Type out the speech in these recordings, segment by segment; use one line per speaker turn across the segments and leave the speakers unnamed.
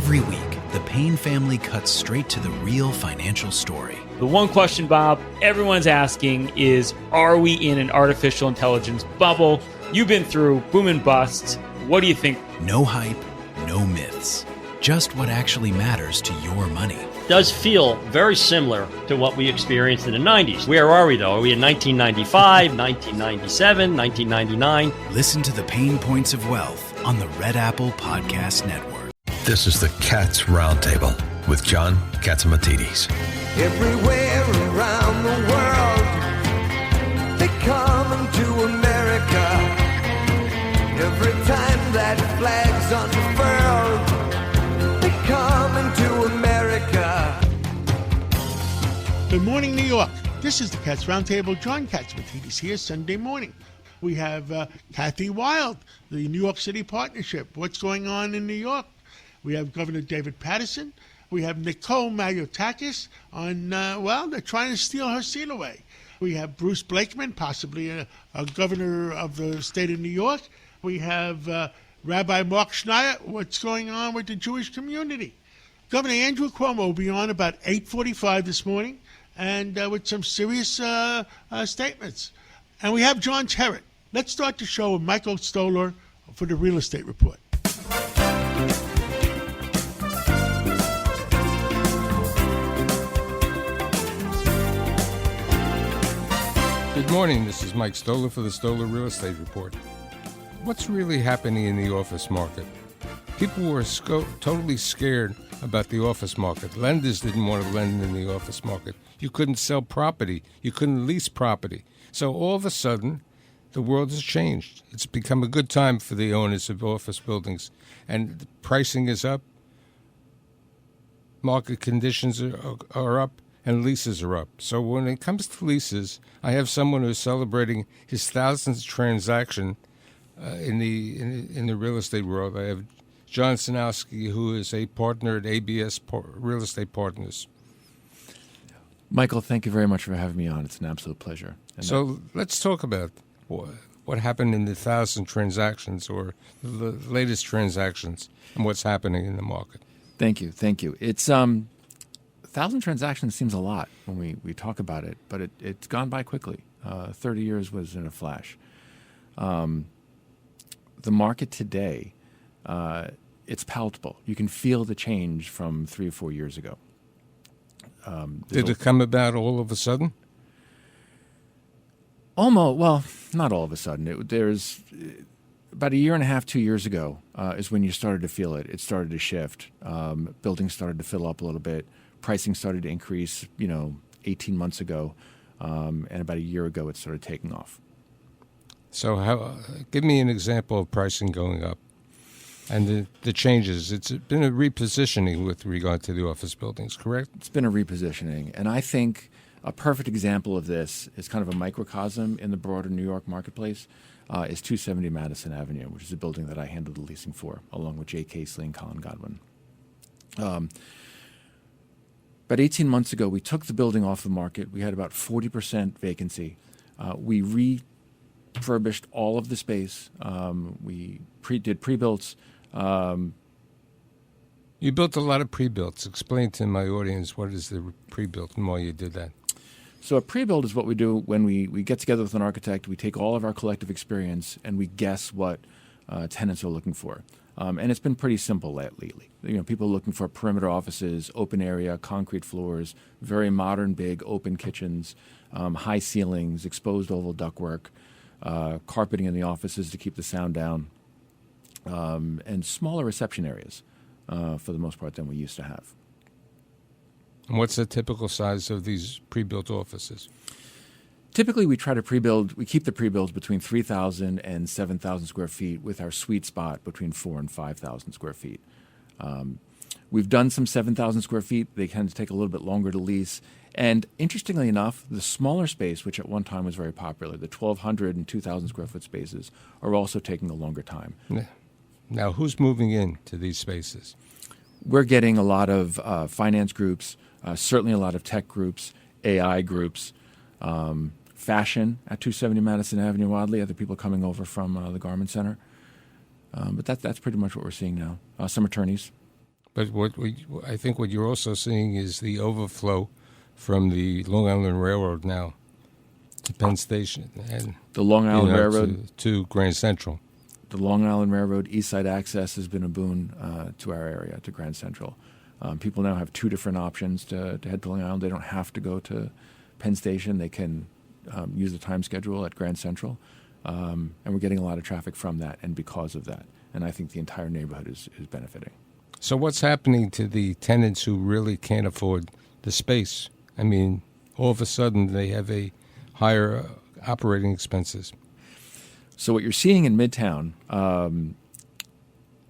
Every week, the Payne family cuts straight to the real financial story.
The one question, Bob, everyone's asking is, are we in an artificial intelligence bubble? You've been through boom and bust. What do you think?
No hype, no myths. Just what actually matters to your money.
Does feel very similar to what we experienced in the 90s. Where are we, though? Are we in 1995, 1997, 1999?
Listen to the Pain Points of Wealth on the Red Apple Podcast Network.
This is the Cats Roundtable with John Catsimatidis.
Everywhere around the world, they come to America. Every time that flag's unfurled, they come to America.
Good morning, New York. This is the Cats Roundtable. John Catsimatidis here Sunday morning. We have Kathy Wild, the New York City Partnership. What's going on in New York? We have Governor David Paterson. We have Nicole Maliotakis on, they're trying to steal her seat away. We have Bruce Blakeman, possibly a governor of the state of New York. We have Rabbi Mark Schneier. What's going on with the Jewish community? Governor Andrew Cuomo will be on about 8:45 this morning and with some serious statements. And we have John Terrett. Let's start the show with Michael Stoller for the Real Estate Report.
Good morning, this is Mike Stoller for the Stoller Real Estate Report. What's really happening in the office market? People were totally scared about the office market. Lenders didn't want to lend in the office market. You couldn't sell property. You couldn't lease property. So all of a sudden, the world has changed. It's become a good time for the owners of office buildings. And the pricing is up. Market conditions are up. And leases are up. So when it comes to leases, I have someone who's celebrating his 1,000th transaction in the real estate world. I have John Sinowski, who is a partner at ABS Real Estate Partners.
Michael, thank you very much for having me on. It's an absolute pleasure.
So let's talk about what happened in the 1,000 transactions or the latest transactions and what's happening in the market.
Thank you. It's 1,000 transactions seems a lot when we talk about it, but it's gone by quickly. 30 years was in a flash. The market today, it's palpable. You can feel the change from 3 or 4 years ago.
Did it come about all of a sudden?
Almost. Well, not all of a sudden. There's about 1.5 years, 2 years ago is when you started to feel it. It started to shift. Buildings started to fill up a little bit. Pricing started to increase, 18 months ago, and about 1 year ago it started taking off.
So give me an example of pricing going up and the changes. It's been a repositioning with regard to the office buildings, correct?
It's been a repositioning, and I think a perfect example of this is kind of a microcosm in the broader New York marketplace is 270 Madison Avenue, which is a building that I handled the leasing for, along with Jay Casely and Colin Godwin. About 18 months ago, we took the building off the market. We had about 40% vacancy. We refurbished all of the space. We did pre-builts.
You built a lot of pre-builts. Explain to my audience what is the pre-built and why you did that.
So a pre-build is what we do when we get together with an architect. We take all of our collective experience and we guess what tenants are looking for. And it's been pretty simple lately. People are looking for perimeter offices, open area, concrete floors, very modern, big, open kitchens, high ceilings, exposed oval ductwork, carpeting in the offices to keep the sound down, and smaller reception areas for the most part than we used to have.
And what's the typical size of these pre-built offices?
Typically, we try to we keep the pre-builds between 3,000 and 7,000 square feet with our sweet spot between 4,000 and 5,000 square feet. We've done some 7,000 square feet. They tend to take a little bit longer to lease. And interestingly enough, the smaller space, which at one time was very popular, the 1,200 and 2,000 square foot spaces, are also taking a longer time.
Now, who's moving into these spaces?
We're getting a lot of finance groups, certainly a lot of tech groups, AI groups, fashion at 270 Madison Avenue, oddly, other people coming over from the Garment Center. But that's pretty much what we're seeing now. Some attorneys.
But I think what you're also seeing is the overflow from the Long Island Railroad now to Penn Station and
the Long Island Railroad
to Grand Central.
The Long Island Railroad East Side access has been a boon to our area, to Grand Central. People now have two different options to head to Long Island. They don't have to go to Penn Station. They can use the time schedule at Grand Central. And we're getting a lot of traffic from that and because of that. And I think the entire neighborhood is benefiting.
So what's happening to the tenants who really can't afford the space? I mean, all of a sudden they have a higher operating expenses.
So what you're seeing in Midtown,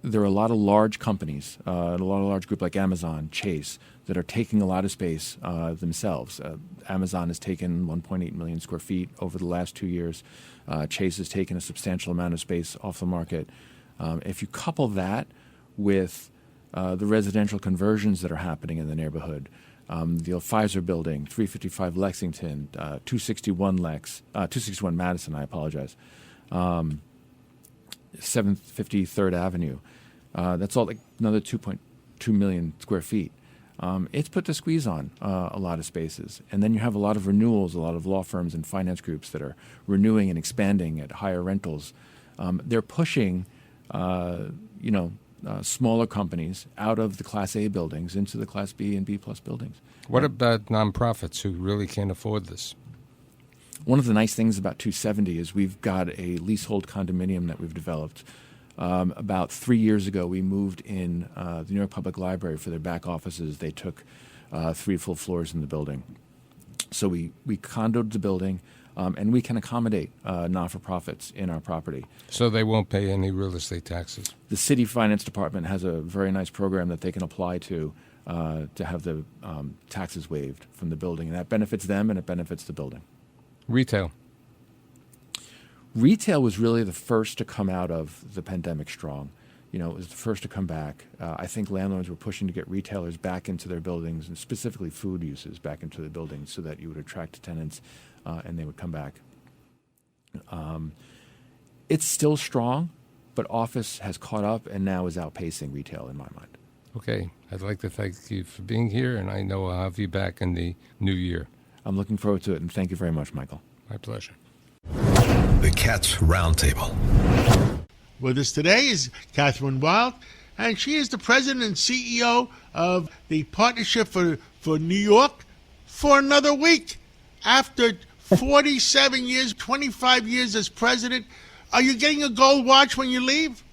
there are a lot of large companies, a lot of large groups like Amazon, Chase, that are taking a lot of space themselves. Amazon has taken 1.8 million square feet over the last 2 years. Chase has taken a substantial amount of space off the market. If you couple that with the residential conversions that are happening in the neighborhood, the Pfizer building, 355 Lexington, 261 Madison, I apologize, 750 3rd Avenue. That's all like another 2.2 million square feet. It's put the squeeze on a lot of spaces. And then you have a lot of renewals, a lot of law firms and finance groups that are renewing and expanding at higher rentals. They're pushing, smaller companies out of the Class A buildings into the Class B and B plus buildings.
What about nonprofits who really can't afford this?
One of the nice things about 270 is we've got a leasehold condominium that we've developed. About 3 years ago, we moved in the New York Public Library for their back offices. They took 3 full floors in the building. So we condoed the building, and we can accommodate not-for-profits in our property.
So they won't pay any real estate taxes?
The city finance department has a very nice program that they can apply to have the taxes waived from the building, and that benefits them and it benefits the building.
Retail
was really the first to come out of the pandemic strong. It was the first to come back. I think landlords were pushing to get retailers back into their buildings, and specifically food uses back into the buildings, so that you would attract tenants and they would come back. It's still strong, but office has caught up and now is outpacing retail in my mind.
Okay. I'd like to thank you for being here, and I know I'll have you back in the new year.
I'm looking forward to it, and thank you very much, Michael.
My pleasure.
The Cats Roundtable.
With us today is Catherine Wild, and she is the president and CEO of the Partnership for New York for another week. After 47 years, 25 years as president, are you getting a gold watch when you leave?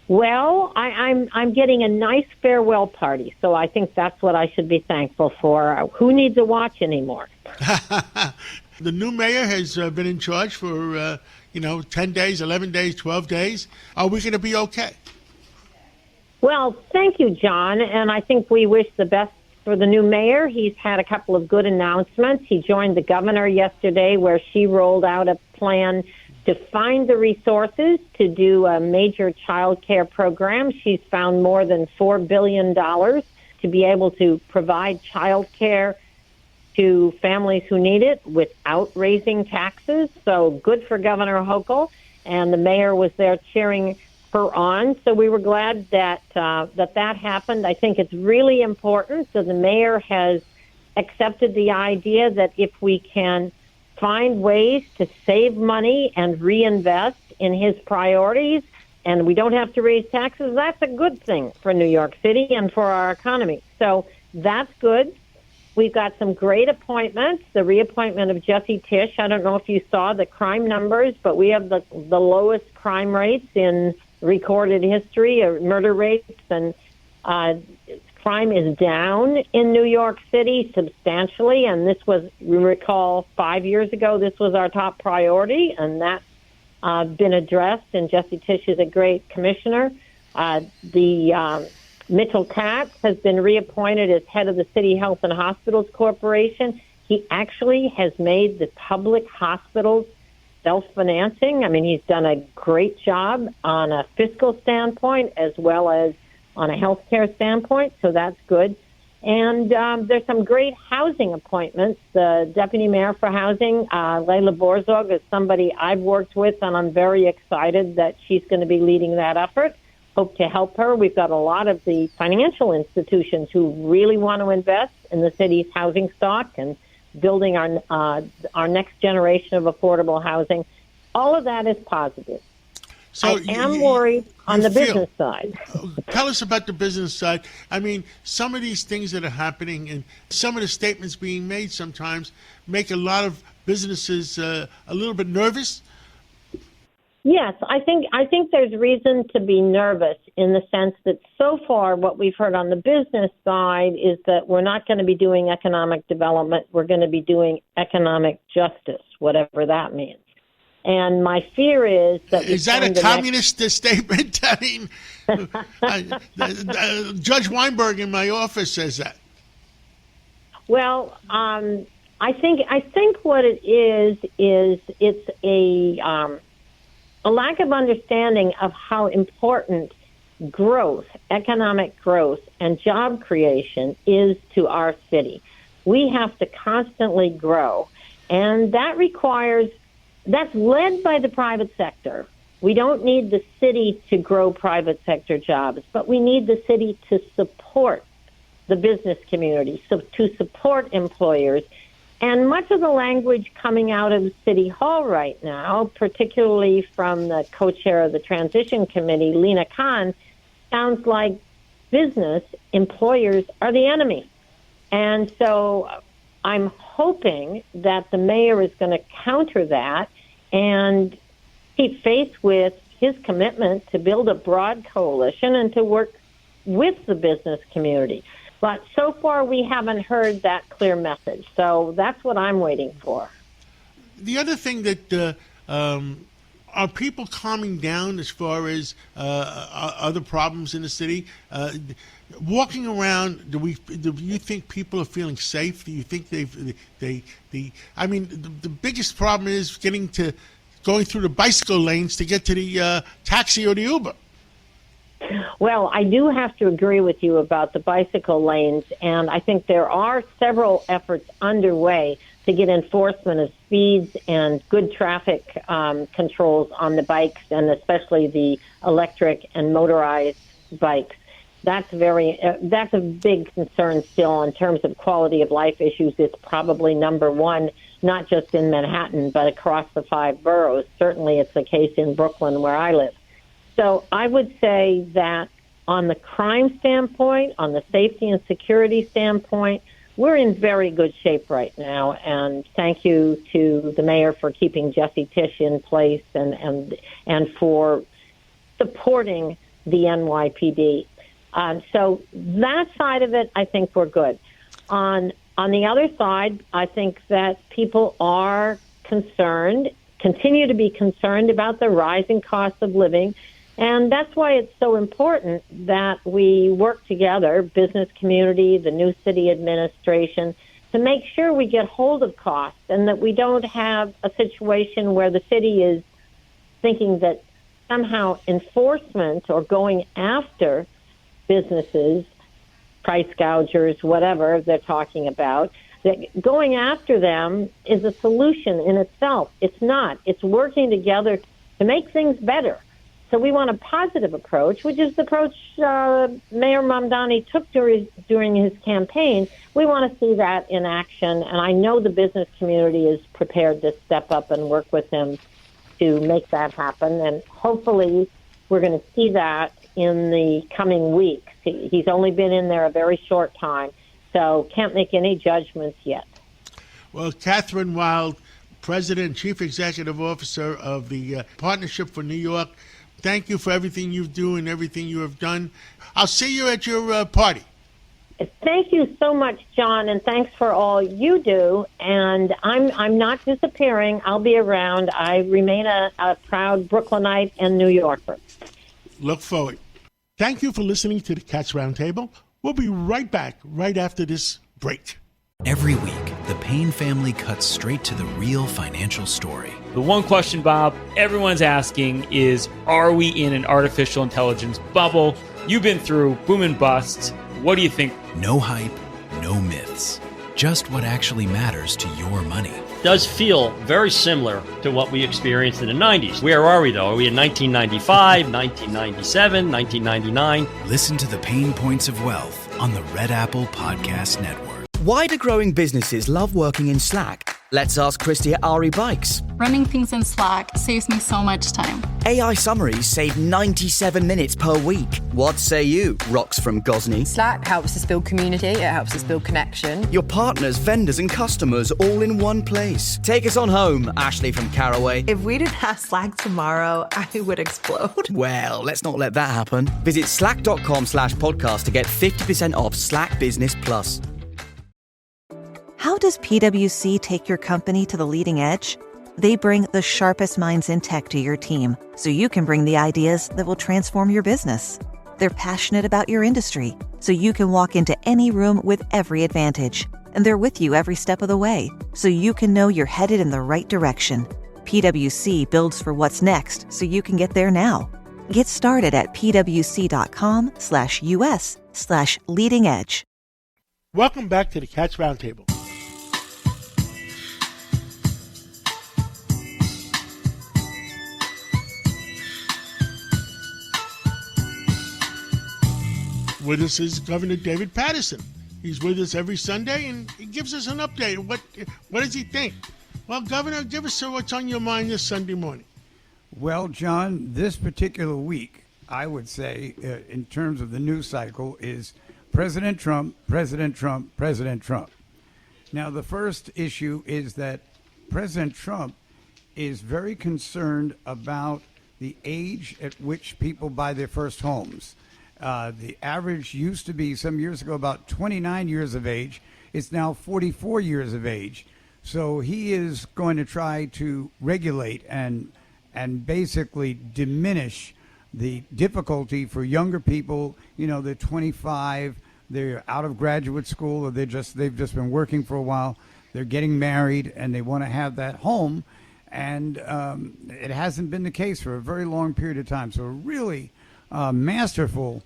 Well, I'm getting a nice farewell party, so I think that's what I should be thankful for. Who needs a watch anymore?
The new mayor has been in charge for 10 days, 11 days, 12 days. Are we going to be okay?
Well, thank you, John, and I think we wish the best for the new mayor. He's had a couple of good announcements. He joined the governor yesterday, where she rolled out a plan to find the resources to do a major child care program. She's found more than $4 billion to be able to provide child care to families who need it without raising taxes. So good for Governor Hochul, and the mayor was there cheering her on. So we were glad that that happened. I think it's really important. So the mayor has accepted the idea that if we can find ways to save money and reinvest in his priorities, and we don't have to raise taxes, that's a good thing for New York City and for our economy. So that's good. We've got some great appointments. The reappointment of Jesse Tisch. I don't know if you saw the crime numbers, but we have the lowest crime rates in recorded history, murder rates, and crime is down in New York City substantially. And this was, we recall, 5 years ago, this was our top priority, and that's been addressed. And Jesse Tisch is a great commissioner. Mitchell Katz has been reappointed as head of the City Health and Hospitals Corporation. He actually has made the public hospitals self-financing. I mean, he's done a great job on a fiscal standpoint as well as on a healthcare standpoint, so that's good. And there's some great housing appointments. The deputy mayor for housing, Layla Borzog, is somebody I've worked with, and I'm very excited that she's going to be leading that effort. hope to help her. We've got a lot of the financial institutions who really want to invest in the city's housing stock and building our next generation of affordable housing. All of that is positive.
So
I am worried on the business side.
Tell us about the business side. I mean, some of these things that are happening and some of the statements being made sometimes make a lot of businesses a little bit nervous.
Yes, I think there's reason to be nervous in the sense that so far what we've heard on the business side is that we're not going to be doing economic development. We're going to be doing economic justice, whatever that means. And my fear is that...
Is that a communist statement? I mean, Judge Weinberg in my office says that.
Well, I think what it is it's a lack of understanding of how important growth, economic growth, and job creation is to our city. We have to constantly grow, and that's led by the private sector. We don't need the city to grow private sector jobs, but we need the city to support the business community, so to support employers. And much of the language coming out of City Hall right now, particularly from the co-chair of the Transition Committee, Lena Khan, sounds like business employers are the enemy. And so I'm hoping that the mayor is going to counter that and keep faith with his commitment to build a broad coalition and to work with the business community. But so far, we haven't heard that clear message. So that's what I'm waiting for.
The other thing that are people calming down as far as other problems in the city? Walking around, do you think people are feeling safe? Do you think the biggest problem is going through the bicycle lanes to get to the taxi or the Uber?
Well, I do have to agree with you about the bicycle lanes, and I think there are several efforts underway to get enforcement of speeds and good traffic controls on the bikes, and especially the electric and motorized bikes. That's a big concern still in terms of quality of life issues. It's probably number one, not just in Manhattan, but across the 5 boroughs. Certainly it's the case in Brooklyn, where I live. So I would say that on the crime standpoint, on the safety and security standpoint, we're in very good shape right now. And thank you to the mayor for keeping Jesse Tisch in place and for supporting the NYPD. So that side of it, I think we're good. On the other side, I think that people are concerned, continue to be concerned about the rising cost of living. And that's why it's so important that we work together, business community, the new city administration, to make sure we get hold of costs and that we don't have a situation where the city is thinking that somehow enforcement or going after businesses, price gougers, whatever they're talking about, that going after them is a solution in itself. It's not. It's working together to make things better. So we want a positive approach, which is the approach Mayor Mamdani took during his campaign. We want to see that in action, and I know the business community is prepared to step up and work with him to make that happen, and hopefully we're going to see that in the coming weeks. He's only been in there a very short time, so can't make any judgments yet.
Well, Catherine Wild, President and Chief Executive Officer of the Partnership for New York, thank you for everything you do and everything you have done. I'll see you at your party.
Thank you so much, John, and thanks for all you do. And I'm not disappearing. I'll be around. I remain a proud Brooklynite and New Yorker.
Look forward. Thank you for listening to the Cats Roundtable. We'll be right back right after this break.
Every week, the Payne family cuts straight to the real financial story.
The one question, Bob, everyone's asking is, are we in an artificial intelligence bubble? You've been through boom and bust. What do you think?
No hype, no myths. just what actually matters to your money.
Does feel very similar to what we experienced in the 90s. Where are we, though? Are we in 1995, 1997, 1999?
Listen to the pain points of wealth on the Red Apple Podcast Network.
Why do growing businesses love working in Slack? Let's ask Christy at Ari Bikes.
Running things in Slack saves me so much time.
AI summaries save 97 minutes per week. What say you, Rox from Gosney?
Slack helps us build community, it helps us build connection.
Your partners, vendors and customers all in one place. Take us on home, Ashley from Caraway.
If we didn't have Slack tomorrow, I would explode.
Well, let's not let that happen. Visit slack.com/podcast to get 50% off Slack Business Plus.
How does PwC take your company to the leading edge? They bring the sharpest minds in tech to your team, so you can bring the ideas that will transform your business. They're passionate about your industry, so you can walk into any room with every advantage. And they're with you every step of the way, so you can know you're headed in the right direction. PwC builds for what's next, so you can get there now. Get started at pwc.com/us/leading edge.
Welcome back to the Cats Roundtable. With us is Governor David Paterson. He's with us every Sunday, and he gives us an update. What does he think? Well, Governor, give us what's on your mind this Sunday morning.
Well, John, this particular week, I would say, in terms of the news cycle, is President Trump, President Trump, President Trump. Now, the first issue is that President Trump is very concerned about the age at which people buy their first homes. The average used to be some years ago about 29 years of age. It's now 44 years of age. So he is going to try to regulate and basically diminish the difficulty for younger people. You know, they're 25, they're out of graduate school, or they've just been working for a while. They're getting married and they want to have that home. And it hasn't been the case for a very long period of time. So a really masterful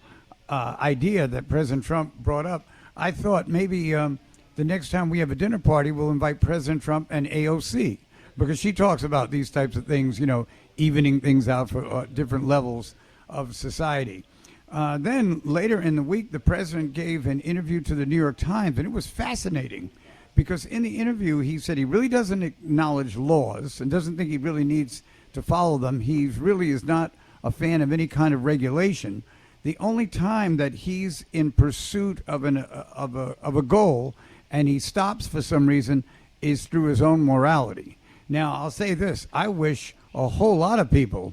idea that President Trump brought up. I thought maybe the next time we have a dinner party, we'll invite President Trump and AOC, because she talks about these types of things, you know, evening things out for different levels of society. Then later in the week, the president gave an interview to the New York Times, and it was fascinating because in the interview, he said he really doesn't acknowledge laws and doesn't think he really needs to follow them. He really is not a fan of any kind of regulation. The only time that he's in pursuit of a goal and he stops for some reason is through his own morality. Now, I'll say this. I wish a whole lot of people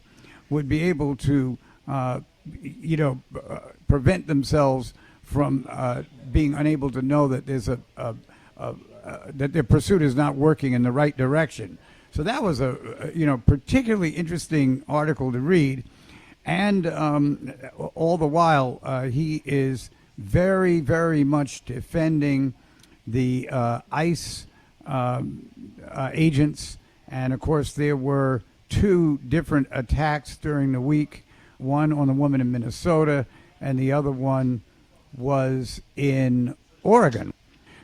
would be able to, prevent themselves from being unable to know that there's that their pursuit is not working in the right direction. So that was a particularly interesting article to read. And all the while, he is very, very much defending the ICE agents. And, of course, there were 2 different attacks during the week, one on a woman in Minnesota, and the other one was in Oregon.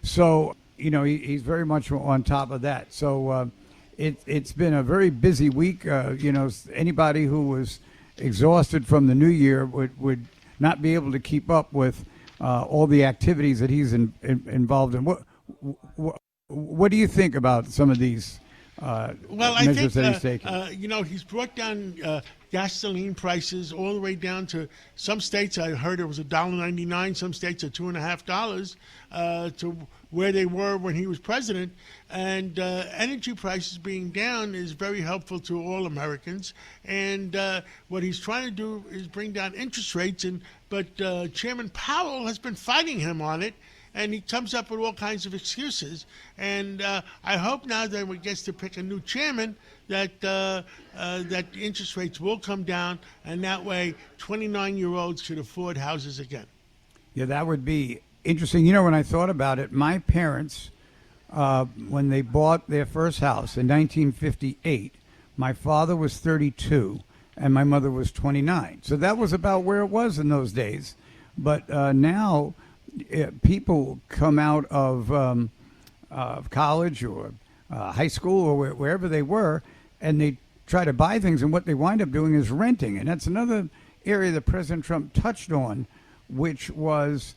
So, he's very much on top of that. So it's been a very busy week. Anybody who was exhausted from the new year would not be able to keep up with all the activities that he's involved in. What do you think about some of these measures that he's taking?
He's brought down gasoline prices all the way down to some states. I heard it was $1.99. Some states are $2.50 to where they were when he was president. And energy prices being down is very helpful to all Americans. And what he's trying to do is bring down interest rates. But Chairman Powell has been fighting him on it. And he comes up with all kinds of excuses. And I hope now that when he gets to pick a new chairman, that that interest rates will come down, and that way 29-year-olds could afford houses again.
Yeah, that would be interesting. When I thought about it, my parents, when they bought their first house in 1958, my father was 32 and my mother was 29. So that was about where it was in those days. But now people come out of college or high school or wherever they were, and they try to buy things, and what they wind up doing is renting. And that's another area that President Trump touched on, which was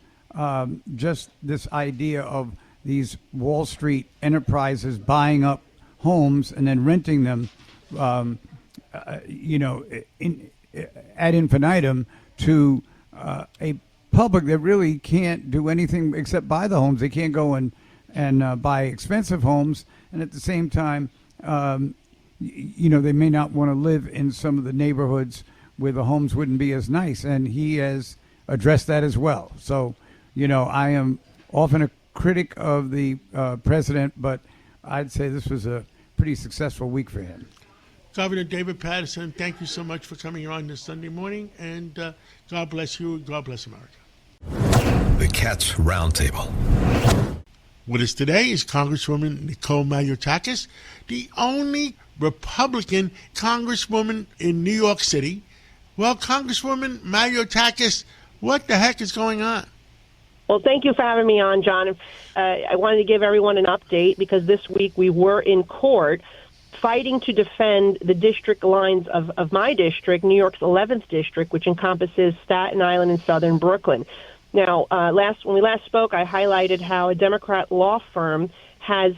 just this idea of these Wall Street enterprises buying up homes and then renting them, ad infinitum to a public that really can't do anything except buy the homes. They can't go and buy expensive homes, and at the same time, they may not want to live in some of the neighborhoods where the homes wouldn't be as nice. And he has addressed that as well. So, I am often a critic of the president, but I'd say this was a pretty successful week for him.
Governor David Paterson, thank you so much for coming on this Sunday morning, and God bless you. God bless America.
The Cats Roundtable.
With us today is Congresswoman Nicole Maliotakis, the only Republican Congresswoman in New York City. Well, Congresswoman Maliotakis, what the heck is going on?
Well, thank you for having me on, John. I wanted to give everyone an update because this week we were in court fighting to defend the district lines of my district, New York's 11th district, which encompasses Staten Island and southern Brooklyn. Now, when we last spoke, I highlighted how a Democrat law firm has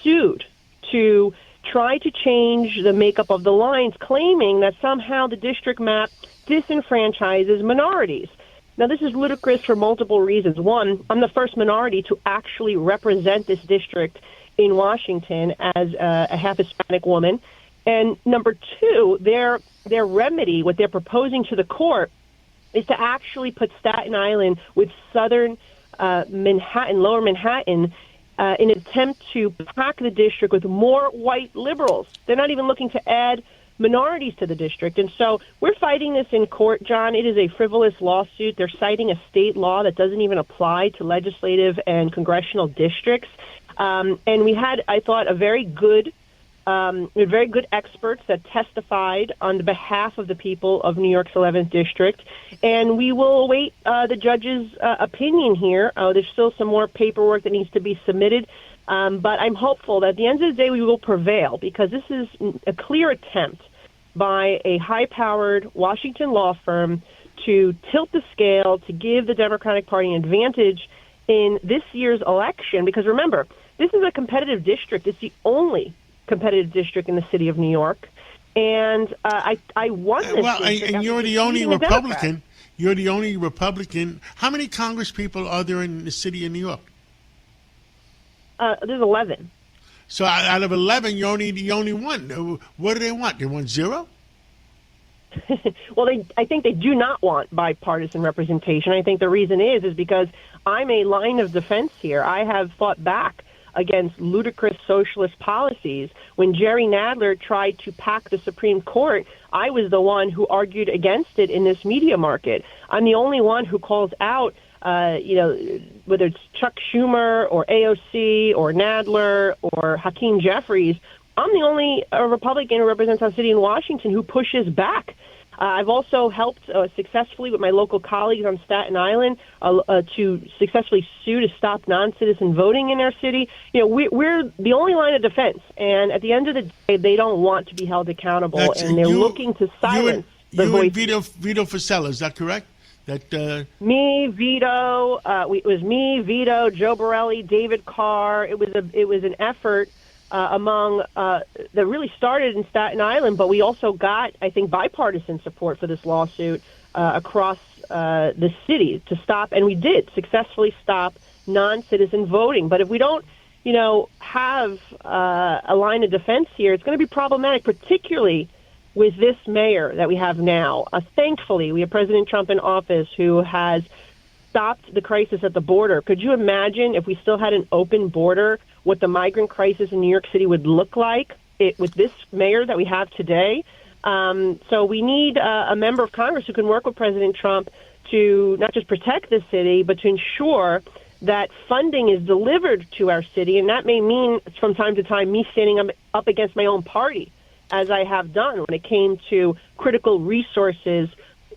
sued to try to change the makeup of the lines, claiming that somehow the district map disenfranchises minorities. Now, this is ludicrous for multiple reasons. One, I'm the first minority to actually represent this district in Washington as a half Hispanic woman. And number two, their remedy, what they're proposing to the court, is to actually put Staten Island with southern Manhattan, lower Manhattan, in an attempt to pack the district with more white liberals. They're not even looking to add minorities to the district. And so we're fighting this in court, John. It is a frivolous lawsuit. They're citing a state law that doesn't even apply to legislative and congressional districts. And we had, I thought, very good experts that testified on the behalf of the people of New York's 11th district. And we will await the judge's opinion here. There's still some more paperwork that needs to be submitted. But I'm hopeful that at the end of the day we will prevail, because this is a clear attempt by a high-powered Washington law firm to tilt the scale, to give the Democratic Party an advantage in this year's election. Because remember, this is a competitive district. It's the only competitive district in the city of New York. And I won this district.
And you're the only Republican. You're the only Republican. How many congresspeople are there in the city of New York?
There's 11.
So out of 11, you're only the only one. What do they want? They want zero?
Well, I think they do not want bipartisan representation. I think the reason is because I'm a line of defense here. I have fought back against ludicrous socialist policies. When Jerry Nadler tried to pack the Supreme Court, I was the one who argued against it in this media market. I'm the only one who calls out whether it's Chuck Schumer or AOC or Nadler or Hakeem Jeffries. I'm the only Republican who represents our city in Washington who pushes back. I've also helped successfully with my local colleagues on Staten Island to successfully sue to stop non-citizen voting in our city. We're the only line of defense, and at the end of the day, they don't want to be held accountable, and they're looking to silence the voice.
You and Vito Fossella, is that correct?
Me, Vito. It was me, Vito, Joe Borelli, David Carr. It was an effort among that really started in Staten Island, but we also got, I think, bipartisan support for this lawsuit across the city to stop, and we did successfully stop non-citizen voting. But if we don't, have a line of defense here, it's going to be problematic, particularly with this mayor that we have now. Thankfully, we have President Trump in office who has stopped the crisis at the border. Could you imagine if we still had an open border, what the migrant crisis in New York City would look like with this mayor that we have today? So we need a member of Congress who can work with President Trump to not just protect the city, but to ensure that funding is delivered to our city. And that may mean from time to time me standing up against my own party, as I have done when it came to critical resources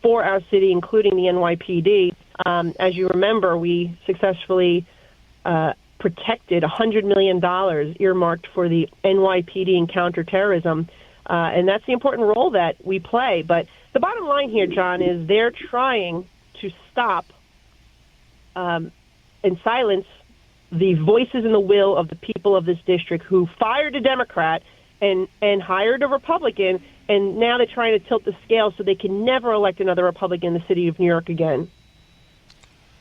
for our city, including the NYPD. As you remember, we successfully protected $100 million earmarked for the NYPD and counterterrorism. And that's the important role that we play. But the bottom line here, John, is they're trying to stop and silence the voices and the will of the people of this district who fired a Democrat and hired a Republican, and now they're trying to tilt the scale so they can never elect another Republican in the city of New York again.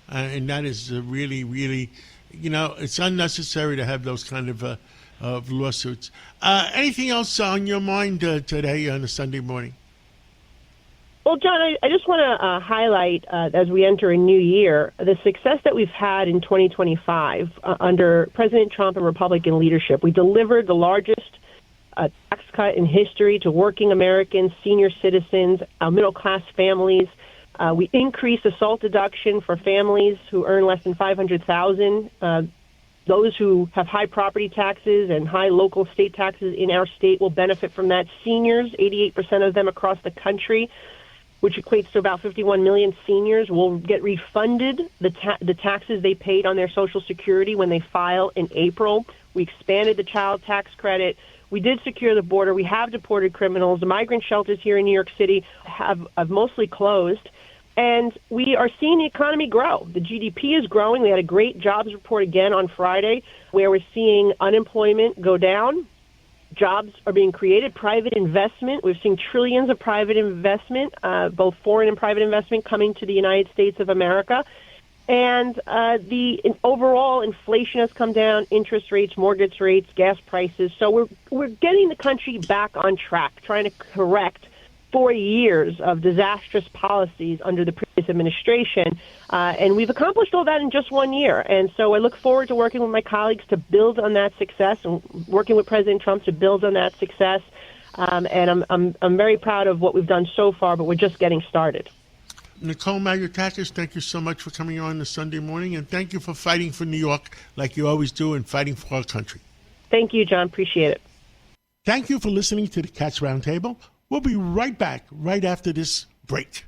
And that is really, really, it's unnecessary to have those kind of lawsuits. Anything else on your mind today on a Sunday morning?
Well, John, I just want to highlight, as we enter a new year, the success that we've had in 2025 under President Trump and Republican leadership. We delivered the largest tax cut in history to working Americans, senior citizens, middle-class families. We increased assault deduction for families who earn less than $500,000. Those who have high property taxes and high local state taxes in our state will benefit from that. Seniors, 88% of them across the country, which equates to about 51 million seniors, will get refunded the taxes they paid on their Social Security when they file in April. We expanded the child tax credit. We did secure the border. We have deported criminals. The migrant shelters here in New York City have mostly closed. And we are seeing the economy grow. The GDP is growing. We had a great jobs report again on Friday where we're seeing unemployment go down. Jobs are being created. Private investment. We've seen trillions of private investment, both foreign and private investment, coming to the United States of America. And the overall inflation has come down, interest rates, mortgage rates, gas prices. So we're getting the country back on track, trying to correct 4 years of disastrous policies under the previous administration. And we've accomplished all that in just 1 year. And so I look forward to working with my colleagues to build on that success and working with President Trump to build on that success. And I'm very proud of what we've done so far, but we're just getting started.
Nicole Maliotakis, thank you so much for coming on this Sunday morning, and thank you for fighting for New York like you always do and fighting for our country.
Thank you, John. Appreciate it.
Thank you for listening to the Cats Roundtable. We'll be right back right after this break.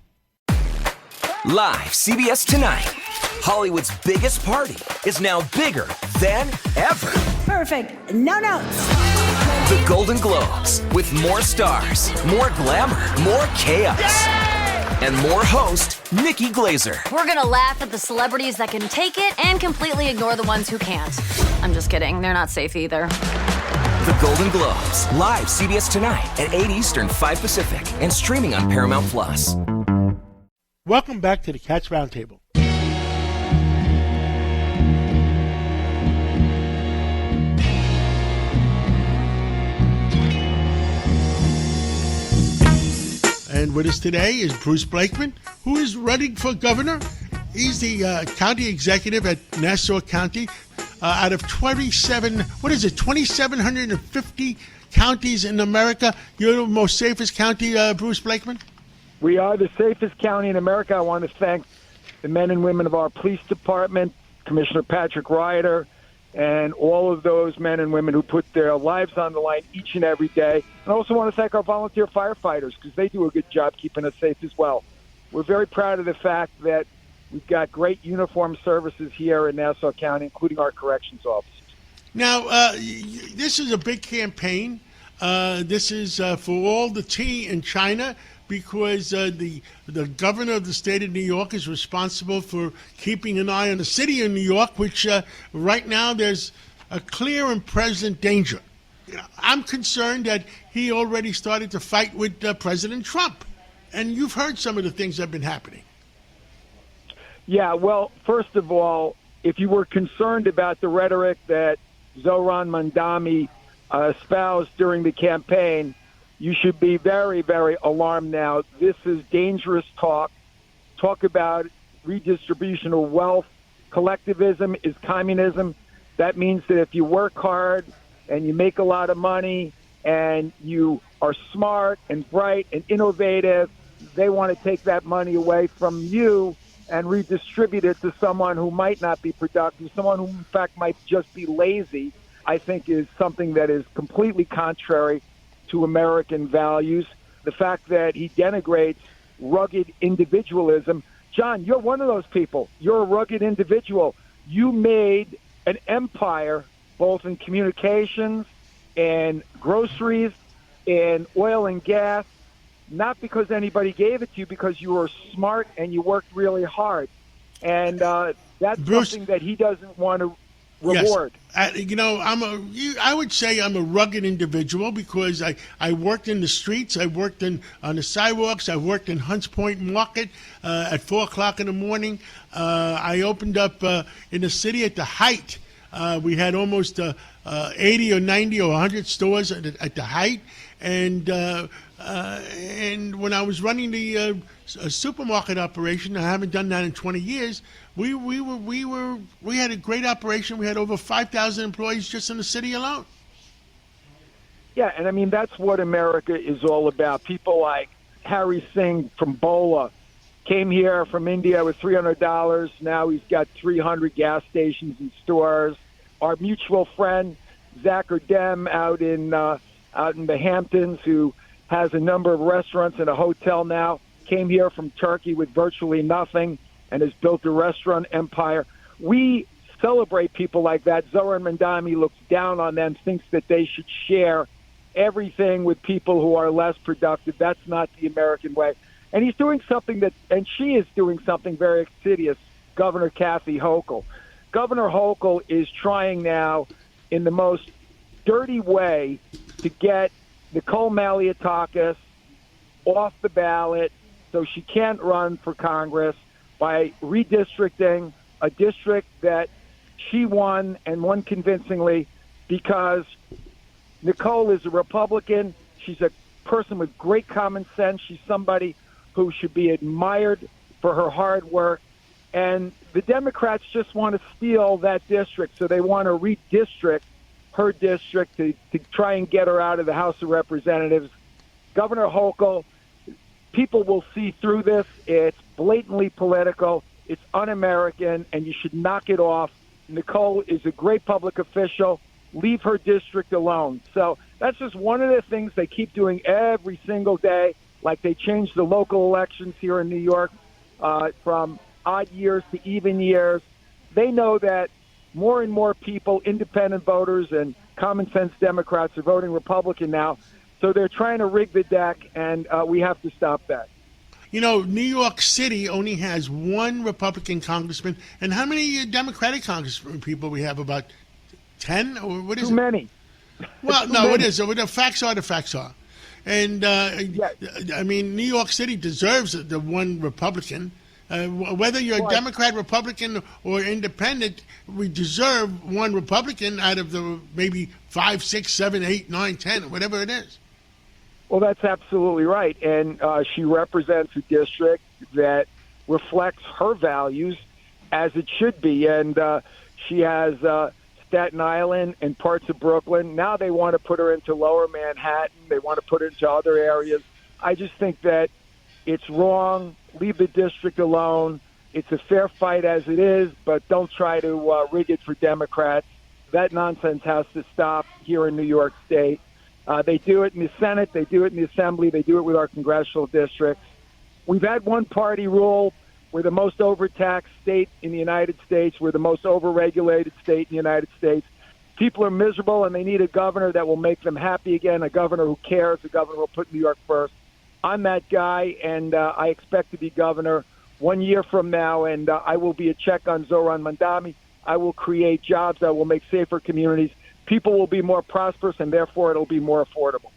Live CBS Tonight. Hollywood's biggest party is now bigger than ever.
Perfect. No notes.
The Golden Globes, with more stars, more glamour, more chaos. Yay! And more host, Nikki Glazer.
We're going to laugh at the celebrities that can take it and completely ignore the ones who can't. I'm just kidding. They're not safe either.
The Golden Globes, live CBS Tonight at 8 Eastern, 5 Pacific, and streaming on Paramount+.
Welcome back to the Cats Roundtable. And with us today is Bruce Blakeman, who is running for governor. He's the county executive at Nassau County. Out of 2,750 counties in America, you're the most safest county, Bruce Blakeman?
We are the safest county in America. I want to thank the men and women of our police department, Commissioner Patrick Ryder, and all of those men and women who put their lives on the line each and every day. And I also want to thank our volunteer firefighters because they do a good job keeping us safe as well. We're very proud of the fact that we've got great uniformed services here in Nassau County, including our corrections officers.
Now, this is a big campaign. This is for all the tea in China because the governor of the state of New York is responsible for keeping an eye on the city of New York, which right now there's a clear and present danger. I'm concerned that he already started to fight with President Trump. And you've heard some of the things that have been happening.
Yeah, well, first of all, if you were concerned about the rhetoric that Zohran Mamdani espoused during the campaign, you should be very, very alarmed now. This is dangerous talk. Talk about redistribution of wealth. Collectivism is communism. That means that if you work hard and you make a lot of money and you are smart and bright and innovative, they want to take that money away from you and redistribute it to someone who might not be productive, someone who, in fact, might just be lazy, I think is something that is completely contrary to American values. The fact that he denigrates rugged individualism. John, you're one of those people. You're a rugged individual. You made an empire, both in communications and groceries and oil and gas, not because anybody gave it to you, because you were smart and you worked really hard. And that's
Bruce,
something that he doesn't want to reward.
Yes. I would say I'm a rugged individual because I worked in the streets. I worked on the sidewalks. I worked in Hunts Point Market at 4 o'clock in the morning. I opened up in the city at the height. We had almost 80 or 90 or 100 stores at the height. And when I was running the supermarket operation, I haven't done that in 20 years. We had a great operation. We had over 5,000 employees just in the city alone.
Yeah, and I mean that's what America is all about. People like Harry Singh from Bola came here from India with $300. Now he's got 300 gas stations and stores. Our mutual friend Zach Erdem out in the Hamptons, who has a number of restaurants and a hotel now, came here from Turkey with virtually nothing and has built a restaurant empire. We celebrate people like that. Zoran Mandami looks down on them, thinks that they should share everything with people who are less productive. That's not the American way. And he's doing something and she is doing something very insidious, Governor Kathy Hochul. Governor Hochul is trying now in the most dirty way to get Nicole Maliotakis off the ballot so she can't run for Congress by redistricting a district that she won and won convincingly because Nicole is a Republican. She's a person with great common sense. She's somebody who should be admired for her hard work. And the Democrats just want to steal that district, so they want to redistrict her district to try and get her out of the House of Representatives. Governor Hochul, people will see through this. It's blatantly political. It's un-American, and you should knock it off. Nicole is a great public official. Leave her district alone. So that's just one of the things they keep doing every single day, like they changed the local elections here in New York from odd years to even years. They know that more and more people, independent voters and common sense Democrats, are voting Republican now. So they're trying to rig the deck, and we have to stop that.
You know, New York City only has one Republican congressman. And how many Democratic congressmen people we have? About 10? Or what is
Too
it?
many.
Well,
Too
no,
many.
it is. The facts are the facts are. And, I mean, New York City deserves the one Republican. Whether you're a Democrat, Republican, or independent, we deserve one Republican out of the maybe 5, 6, 7, 8, 9, 10, whatever it is.
Well, that's absolutely right. And she represents a district that reflects her values as it should be. And she has Staten Island and parts of Brooklyn. Now they want to put her into Lower Manhattan. They want to put her into other areas. I just think that it's wrong. Leave the district alone. It's a fair fight as it is, but don't try to rig it for Democrats. That nonsense has to stop here in New York State. They do it in the Senate. They do it in the Assembly. They do it with our congressional districts. We've had one-party rule. We're the most overtaxed state in the United States. We're the most overregulated state in the United States. People are miserable, and they need a governor that will make them happy again, a governor who cares, a governor who will put New York first. I'm that guy, and I expect to be governor 1 year from now, and I will be a check on Zoran Mandami. I will create jobs. I will make safer communities. People will be more prosperous, and therefore it'll be more affordable.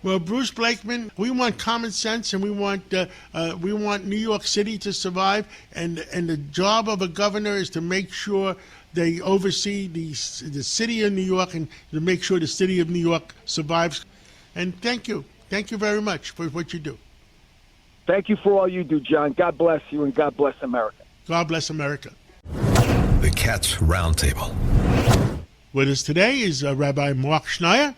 Well, Bruce Blakeman, we want common sense, and we want New York City to survive. And the job of a governor is to make sure they oversee the city of New York and to make sure the city of New York survives. And thank you very much for what you do.
Thank you for all you do, John. God bless you, and God bless America.
God bless America.
The Cats Roundtable.
With us today is Rabbi Mark Schneier.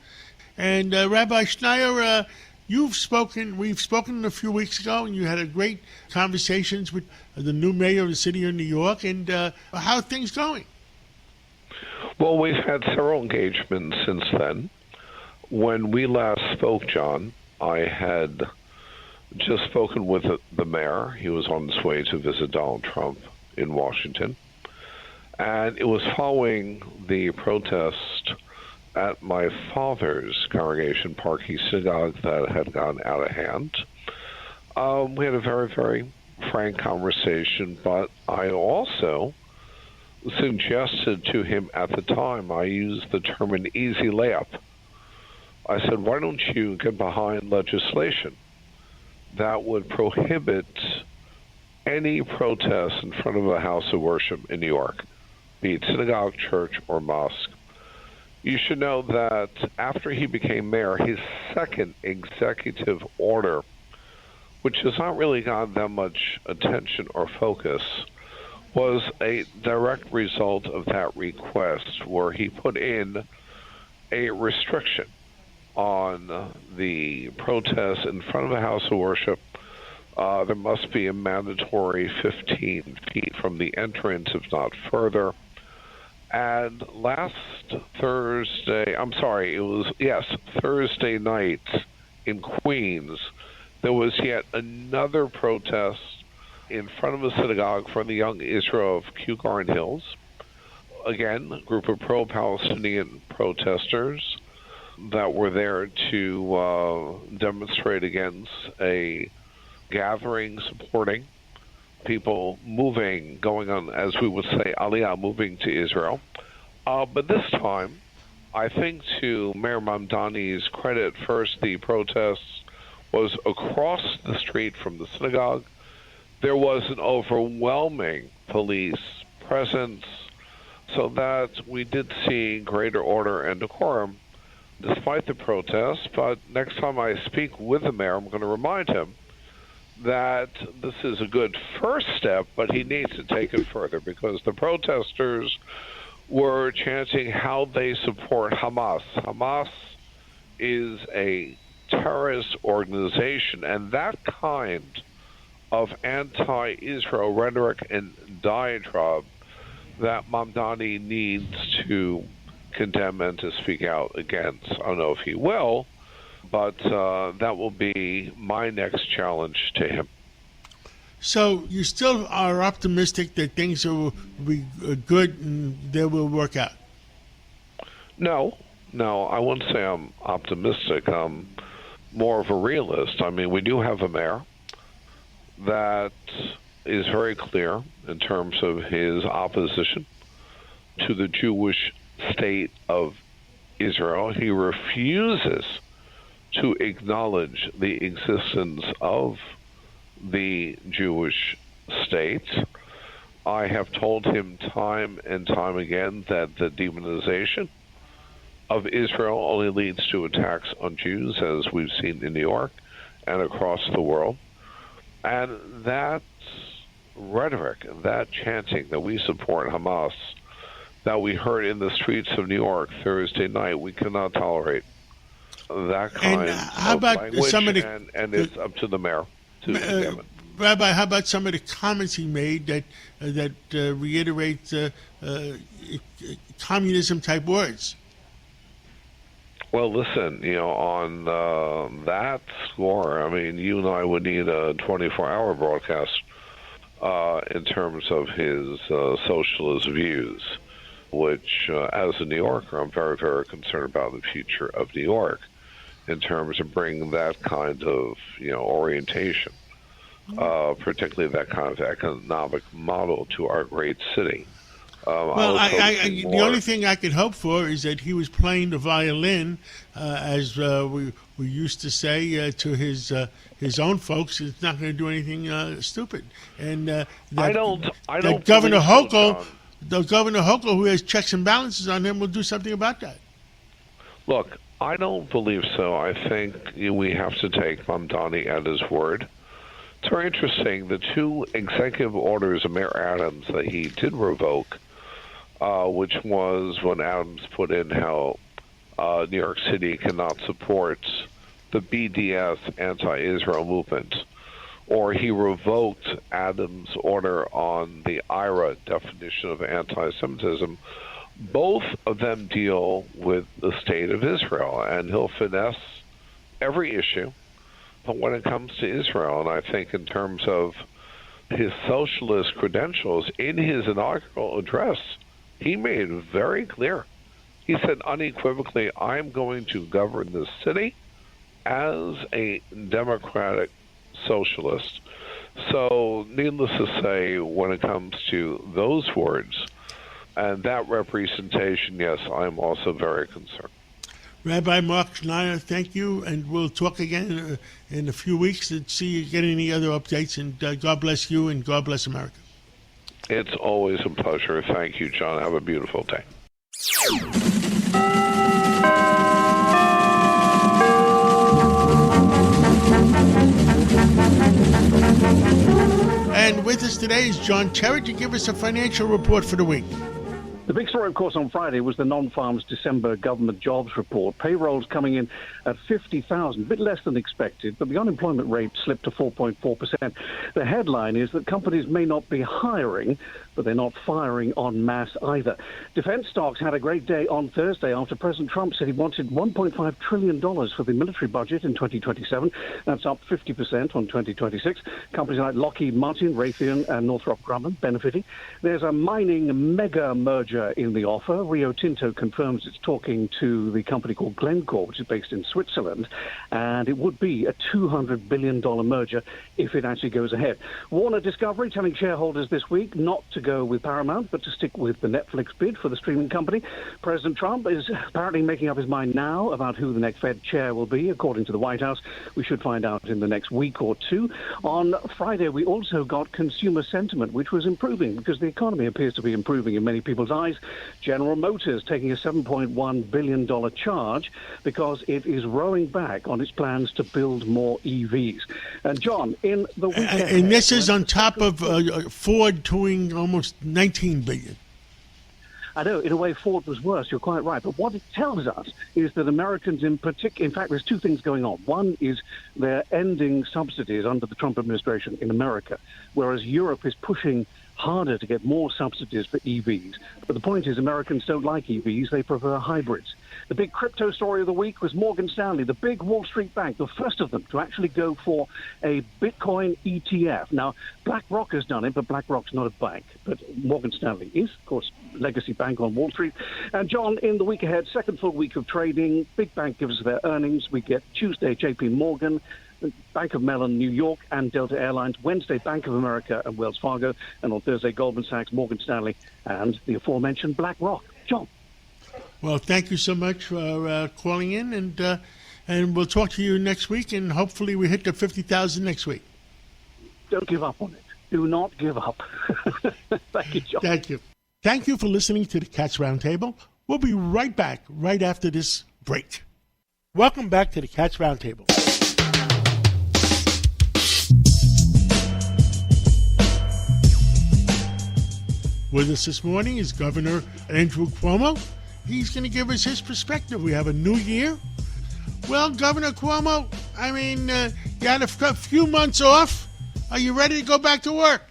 And Rabbi Schneier, we've spoken a few weeks ago, and you had a great conversations with the new mayor of the city of New York. And how are things going?
Well, we've had several engagements since then. When we last spoke, John, I had just spoken with the mayor. He was on his way to visit Donald Trump in Washington. And it was following the protest at my father's congregation, Parkey Synagogue, that had gone out of hand. We had a very, very frank conversation, but I also suggested to him at the time, I used the term an easy layup. I said, why don't you get behind legislation that would prohibit any protest in front of a house of worship in New York, be it synagogue, church, or mosque. You should know that after he became mayor, his second executive order, which has not really gotten that much attention or focus, was a direct result of that request, where he put in a restriction on the protest in front of a house of worship. There must be a mandatory 15 feet from the entrance, if not further. And last Thursday, Thursday night in Queens, there was yet another protest in front of a synagogue for the Young Israel of Kew Garden Hills. Again, a group of pro-Palestinian protesters that were there to demonstrate against a gathering supporting people moving, going on, as we would say, Aliyah, moving to Israel. But this time, I think to Mayor Mamdani's credit, first, the protest was across the street from the synagogue. There was an overwhelming police presence, so that we did see greater order and decorum despite the protests. But next time I speak with the mayor, I'm going to remind him that this is a good first step, but he needs to take it further, because the protesters were chanting how they support Hamas. Hamas is a terrorist organization, and that kind of anti-Israel rhetoric and diatribe that Mamdani needs to condemn and to speak out against. I don't know if he will, but that will be my next challenge to him.
So you still are optimistic that things will be good and they will work out?
No, I wouldn't say I'm optimistic. I'm more of a realist. I mean, we do have a mayor that is very clear in terms of his opposition to the Jewish state of Israel. He refuses to acknowledge the existence of the Jewish state. I have told him time and time again that the demonization of Israel only leads to attacks on Jews, as we've seen in New York and across the world. And that rhetoric, that chanting that we support Hamas, that we heard in the streets of New York Thursday night, we cannot tolerate that kind of language, and it's up to the mayor to condemn it.
Rabbi, how about some of the comments he made that reiterate communism-type words?
Well, listen, on that score, I mean, you and I would need a 24-hour broadcast in terms of his socialist views, which, as a New Yorker, I'm very, very concerned about the future of New York in terms of bringing that kind of, orientation, particularly that kind of economic model to our great city.
Well, the only thing I could hope for is that he was playing the violin, as we used to say to his own folks. It's not going to do anything stupid. And Governor Hochul, who has checks and balances on him, will do something about that.
Look, I don't believe so. I think we have to take Mamdani at his word. It's very interesting. The two executive orders of Mayor Adams that he did revoke, which was when Adams put in how New York City cannot support the BDS anti-Israel movement, or he revoked Adams' order on the IRA definition of anti-Semitism. Both of them deal with the state of Israel, and he'll finesse every issue. But when it comes to Israel, and I think in terms of his socialist credentials, in his inaugural address, he made it very clear. He said unequivocally, I'm going to govern this city as a democratic socialist. So, needless to say, when it comes to those words and that representation, yes, I'm also very concerned.
Rabbi Mark Schneider, thank you, and we'll talk again in a few weeks and see you get any other updates, and God bless you and God bless America.
It's always a pleasure. Thank you, John. Have a beautiful day.
And with us today is John Terry to give us a financial report for the week.
The big story, of course, on Friday was the non-farms December government jobs report. Payrolls coming in at 50,000, a bit less than expected, but the unemployment rate slipped to 4.4%. The headline is that companies may not be hiring, but they're not firing en masse either. Defense stocks had a great day on Thursday after President Trump said he wanted $1.5 trillion for the military budget in 2027. That's up 50% on 2026. Companies like Lockheed Martin, Raytheon, and Northrop Grumman benefiting. There's a mining mega merger in the offer. Rio Tinto confirms it's talking to the company called Glencore, which is based in Switzerland, and it would be a $200 billion merger if it actually goes ahead. Warner Discovery telling shareholders this week not to go with Paramount, but to stick with the Netflix bid for the streaming company. President Trump is apparently making up his mind now about who the next Fed chair will be, according to the White House. We should find out in the next week or two. On Friday, we also got consumer sentiment, which was improving because the economy appears to be improving in many people's eyes. General Motors taking a $7.1 billion charge because it is rolling back on its plans to build more EVs. And John, in the week ahead,
and this is on top of Ford doing almost $19 billion.
I know, in a way, Ford was worse. You're quite right. But what it tells us is that Americans in particular, in fact, there's two things going on. One is they're ending subsidies under the Trump administration in America, whereas Europe is pushing harder to get more subsidies for EVs. But the point is, Americans don't like EVs. They prefer hybrids. The big crypto story of the week was Morgan Stanley, the big Wall Street bank, the first of them to actually go for a Bitcoin ETF. Now, BlackRock has done it, but BlackRock's not a bank. But Morgan Stanley is, of course, legacy bank on Wall Street. And John, in the week ahead, second full week of trading, big bank gives us their earnings. We get Tuesday, JP Morgan, Bank of Mellon, New York, and Delta Airlines. Wednesday, Bank of America and Wells Fargo. And on Thursday, Goldman Sachs, Morgan Stanley, and the aforementioned BlackRock. John.
Well, thank you so much for calling in, and we'll talk to you next week, and hopefully we hit the 50,000 next week.
Don't give up on it. Do not give up. Thank you, John.
Thank you. Thank you for listening to the Cats Roundtable. We'll be right back right after this break. Welcome back to the Cats Roundtable. With us this morning is Governor Andrew Cuomo. He's going to give us his perspective. We have a new year. Well, Governor Cuomo, I mean, you had a few months off. Are you ready to go back to work?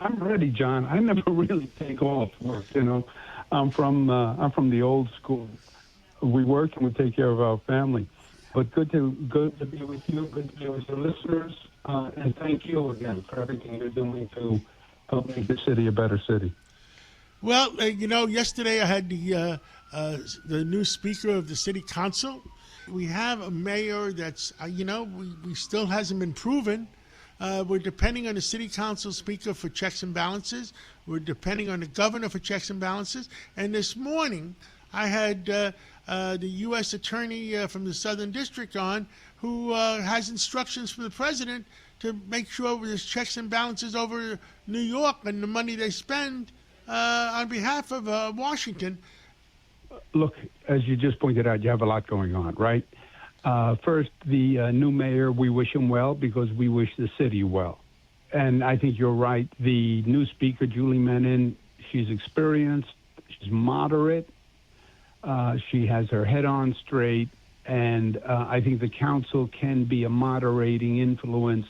I'm ready, John. I never really take off work. You know, I'm from the old school. We work and we take care of our family. But good to be with you. Good to be with your listeners. And thank you again for everything you're doing to help make the city a better city.
Well, yesterday I had the new speaker of the city council. We have a mayor that's, we still hasn't been proven. We're depending on the city council speaker for checks and balances. We're depending on the governor for checks and balances. And this morning I had the U.S. attorney from the Southern District on, who has instructions from the president to make sure there's checks and balances over New York and the money they spend on behalf of Washington.
Look, as you just pointed out, you have a lot going on, right? First, the new mayor, we wish him well because we wish the city well. And I think you're right. The new speaker, Julie Menin, she's experienced, she's moderate, she has her head on straight, and I think the council can be a moderating influence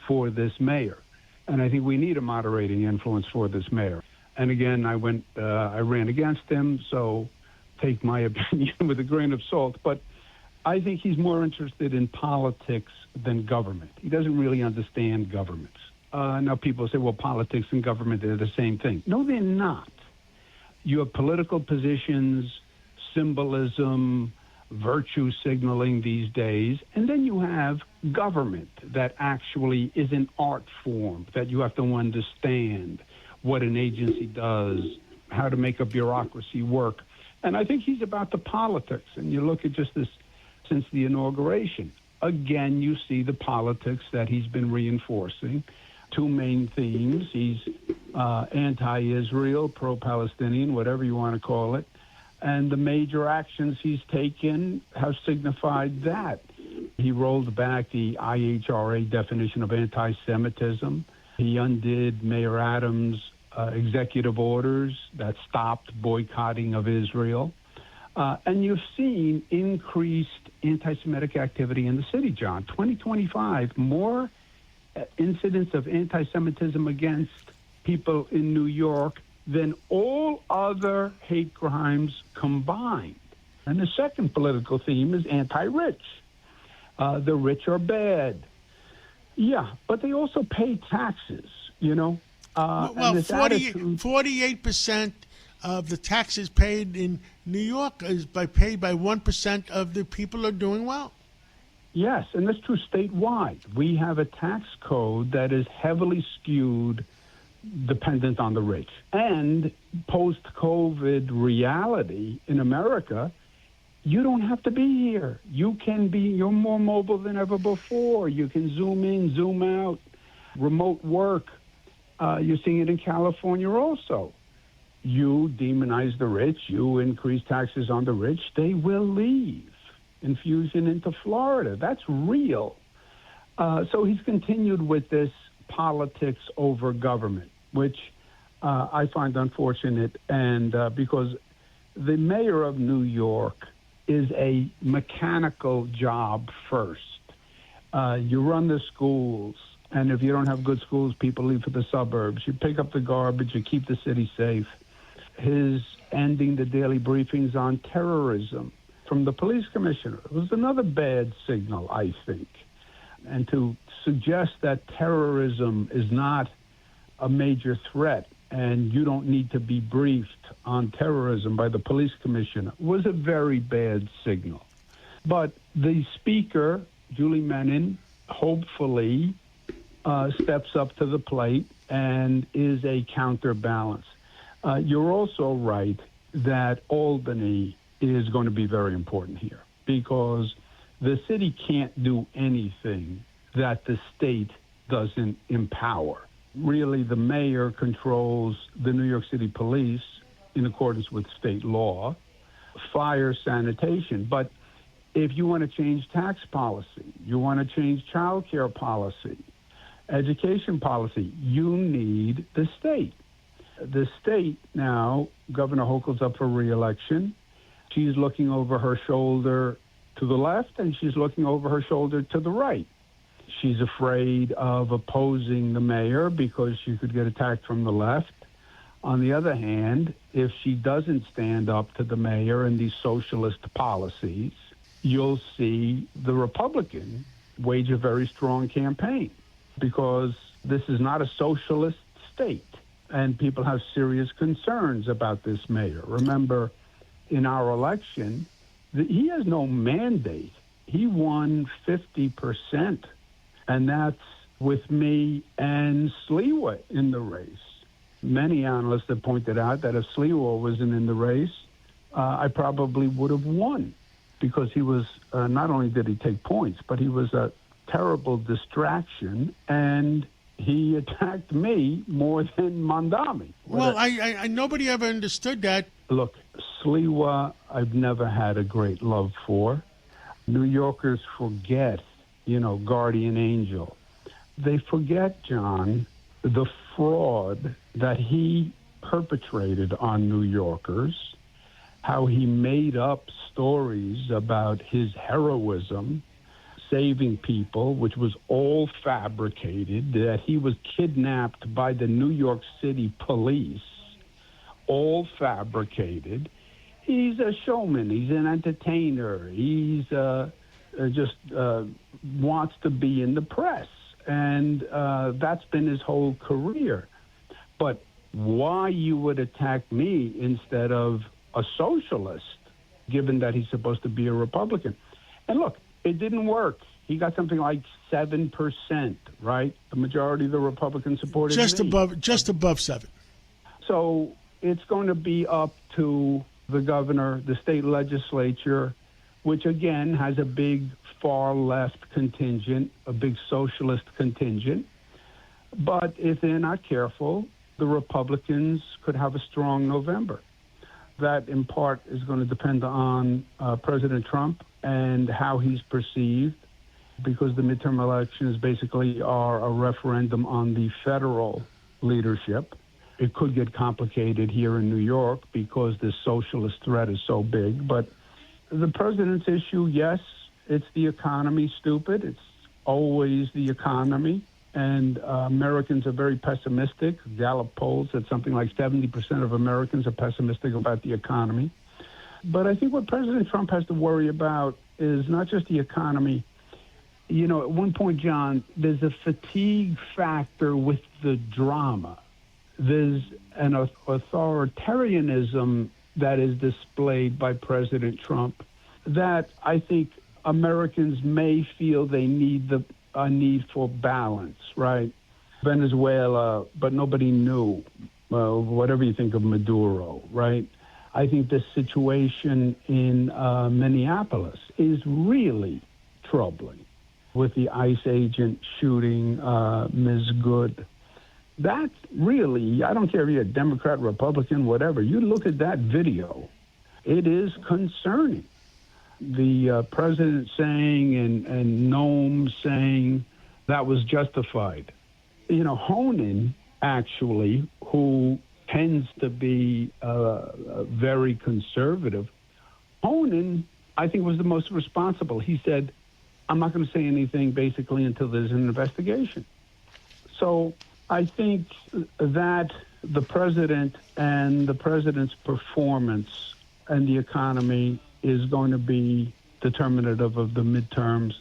for this mayor. And I think we need a moderating influence for this mayor. And again, I ran against him, so take my opinion with a grain of salt. But I think he's more interested in politics than government. He doesn't really understand government. Now people say, well, politics and government are the same thing. No, they're not. you have political positions, symbolism, virtue signaling these days, and then you have government that actually is an art form that you have to understand what an agency does, how to make a bureaucracy work. And I think he's about the politics. And you look at just this since the inauguration. Again, you see the politics that he's been reinforcing. Two main themes. He's anti-Israel, pro-Palestinian, whatever you want to call it. And the major actions he's taken have signified that. He rolled back the IHRA definition of anti-Semitism. He undid Mayor Adams' executive orders that stopped boycotting of Israel. And you've seen increased anti-Semitic activity in the city, John. 2025, more incidents of anti-Semitism against people in New York than all other hate crimes combined. And the second political theme is anti-rich. The rich are bad. Yeah, but they also pay taxes, you know.
Well, 48% of the taxes paid in New York is paid by 1% of the people are doing well.
Yes, and that's true statewide. We have a tax code that is heavily skewed dependent on the rich. And post-COVID reality in America, you don't have to be here. You're more mobile than ever before. You can zoom in, zoom out, remote work. You're seeing it in California also. You demonize the rich, you increase taxes on the rich, they will leave. Infusion into Florida. That's real. So he's continued with this politics over government, which I find unfortunate. And because the mayor of New York is a mechanical job first. You run the schools, and if you don't have good schools, people leave for the suburbs. You pick up the garbage, you keep the city safe. His ending the daily briefings on terrorism from the police commissioner was another bad signal, I think. And to suggest that terrorism is not a major threat and you don't need to be briefed on terrorism by the police commissioner was a very bad signal. But the speaker, Julie Menin, hopefully steps up to the plate and is a counterbalance. You're also right that Albany is going to be very important here because the city can't do anything that the state doesn't empower. Really, the mayor controls the New York City Police in accordance with state law, fire, sanitation. But if you want to change tax policy, you want to change child care policy, education policy, you need the state. The state now, Governor Hochul's up for re-election. She's looking over her shoulder to the left, and she's looking over her shoulder to the right. She's afraid of opposing the mayor because she could get attacked from the left. On the other hand, if she doesn't stand up to the mayor and these socialist policies, you'll see the Republican wage a very strong campaign because this is not a socialist state. And people have serious concerns about this mayor. Remember, in our election, he has no mandate. He won 50%, and that's with me and Sliwa in the race. Many analysts have pointed out that if Sliwa wasn't in the race, I probably would have won because he was, not only did he take points, but he was a terrible distraction, and he attacked me more than Mondami.
Well, I nobody ever understood that.
Look, Sliwa, I've never had a great love for. New Yorkers forget, guardian angel. They forget, John, the fraud that he perpetrated on New Yorkers, how he made up stories about his heroism, saving people, which was all fabricated, that he was kidnapped by the New York City police, all fabricated. He's a showman. He's an entertainer. He's just wants to be in the press. And that's been his whole career. But why you would attack me instead of a socialist, given that he's supposed to be a Republican. And look, it didn't work. He got something like 7%, right? The majority of the Republicans supported
just above 7.
So it's going to be up to the governor, the state legislature, which again has a big far left contingent, a big socialist contingent. But if they're not careful, the Republicans could have a strong November. That, in part, is going to depend on President Trump and how he's perceived, because the midterm elections basically are a referendum on the federal leadership. It could get complicated here in New York because the socialist threat is so big. But the president's issue, yes, it's the economy, stupid. It's always the economy. And Americans are very pessimistic. Gallup polls said something like 70% of Americans are pessimistic about the economy. But I think what President Trump has to worry about is not just the economy. You know, at one point, John, there's a fatigue factor with the drama. There's an authoritarianism that is displayed by President Trump that I think Americans may feel they need a need for balance, right? Venezuela, but nobody knew, whatever you think of Maduro, right? I think the situation in Minneapolis is really troubling with the ICE agent shooting Ms. Good. That's really, I don't care if you're a Democrat, Republican, whatever, you look at that video, it is concerning. The president saying and Noam saying that was justified. You know, Honan, actually, who tends to be very conservative, Honan, I think, was the most responsible. He said, I'm not going to say anything basically until there's an investigation. So I think that the president and the president's performance and the economy is going to be determinative of the midterms.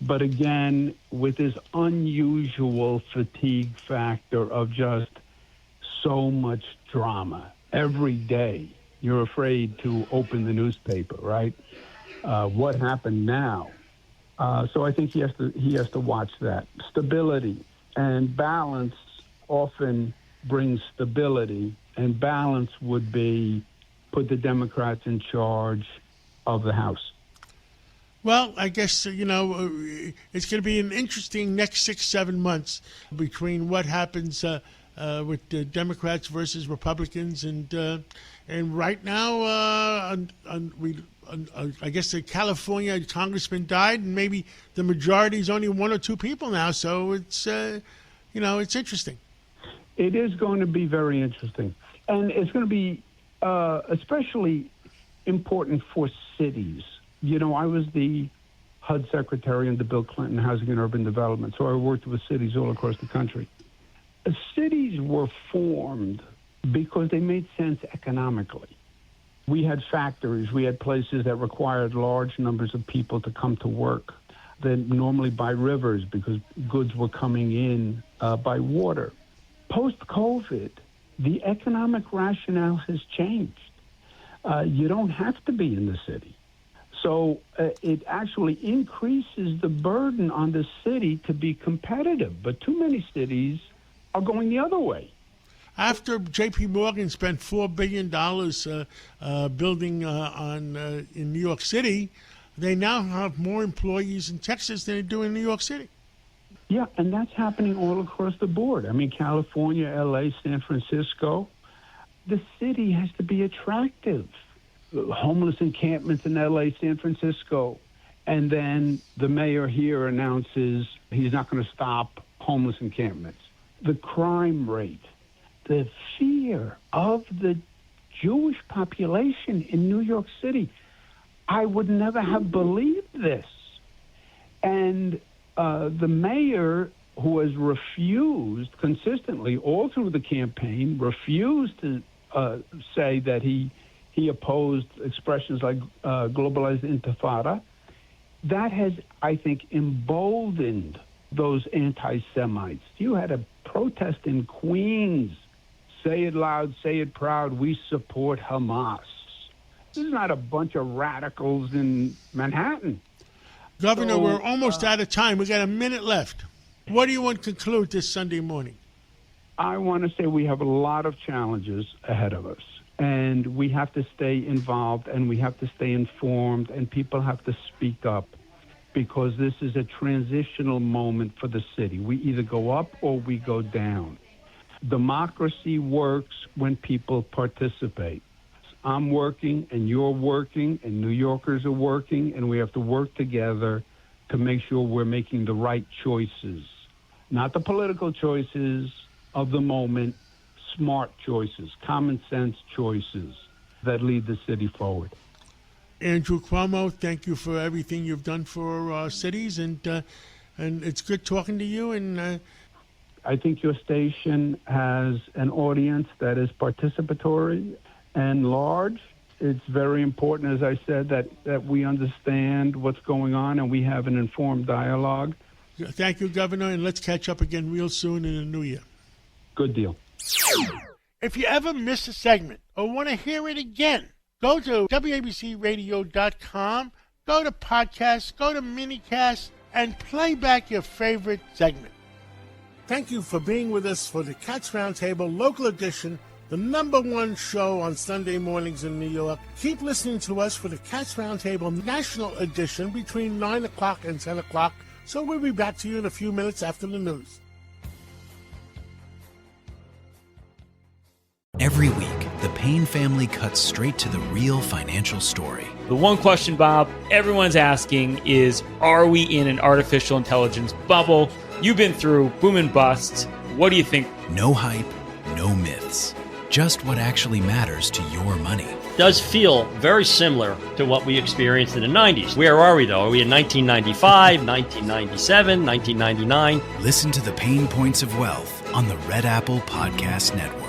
But again, with this unusual fatigue factor of just so much drama every day, you're afraid to open the newspaper, right? What happened now? So I think he has to watch that. Stability and balance often brings stability, and balance would be put the Democrats in charge of the House.
Well, I guess, it's going to be an interesting next 6-7 months between what happens with the Democrats versus Republicans. And right now, I guess the California congressman died, and maybe the majority is only 1 or 2 people now. So it's, it's interesting.
It is going to be very interesting. And it's going to be especially important for cities. You know, I was the HUD secretary under Bill Clinton, Housing and Urban Development, so I worked with cities all across the country. Cities were formed because they made sense economically. We had factories, we had places that required large numbers of people to come to work, then normally by rivers because goods were coming in by water. Post-COVID, the economic rationale has changed. You don't have to be in the city. So it actually increases the burden on the city to be competitive. But too many cities are going the other way.
After J.P. Morgan spent $4 billion building in New York City, they now have more employees in Texas than they do in New York City.
Yeah, and that's happening all across the board. I mean, California, L.A., San Francisco. The city has to be attractive. Homeless encampments in L.A., San Francisco. And then the mayor here announces he's not going to stop homeless encampments. The crime rate, the fear of the Jewish population in New York City. I would never have believed this. And the mayor, who has refused consistently all through the campaign, refused to say that he opposed expressions like globalized intifada. That has, I think, emboldened those anti-Semites. You had a protest in Queens say it loud, say it proud, we support Hamas. This is not a bunch of radicals in Manhattan.
Governor, we're almost out of time. We got a minute left. What do you want to conclude this Sunday morning?
I want to say we have a lot of challenges ahead of us, and we have to stay involved, and we have to stay informed, and people have to speak up, because this is a transitional moment for the city. We either go up or we go down. Democracy works when people participate. I'm working, and you're working, and New Yorkers are working, and we have to work together to make sure we're making the right choices. Not the political choices of the moment, smart choices, common sense choices that lead the city forward.
Andrew Cuomo, thank you for everything you've done for our cities, and it's good talking to you. And
I think your station has an audience that is participatory and large. It's very important, as I said, that we understand what's going on and we have an informed dialogue.
Thank you, Governor, and let's catch up again real soon in the new year.
Good deal.
If you ever miss a segment or want to hear it again, go to WABCRadio.com, go to podcasts, go to minicast, and play back your favorite segment. Thank you for being with us for the Cats Roundtable Local Edition, the #1 show on Sunday mornings in New York. Keep listening to us for the Cats Roundtable National Edition between 9 o'clock and 10 o'clock. So we'll be back to you in a few minutes after the news.
Every week, the Payne family cuts straight to the real financial story.
The one question, Bob, everyone's asking is, are we in an artificial intelligence bubble? You've been through boom and bust. What do you think?
No hype, no myths. Just what actually matters to your money.
Does feel very similar to what we experienced in the 90s. Where are we, though? Are we in 1995, 1997, 1999?
Listen to the Pain Points of Wealth on the Red Apple Podcast Network.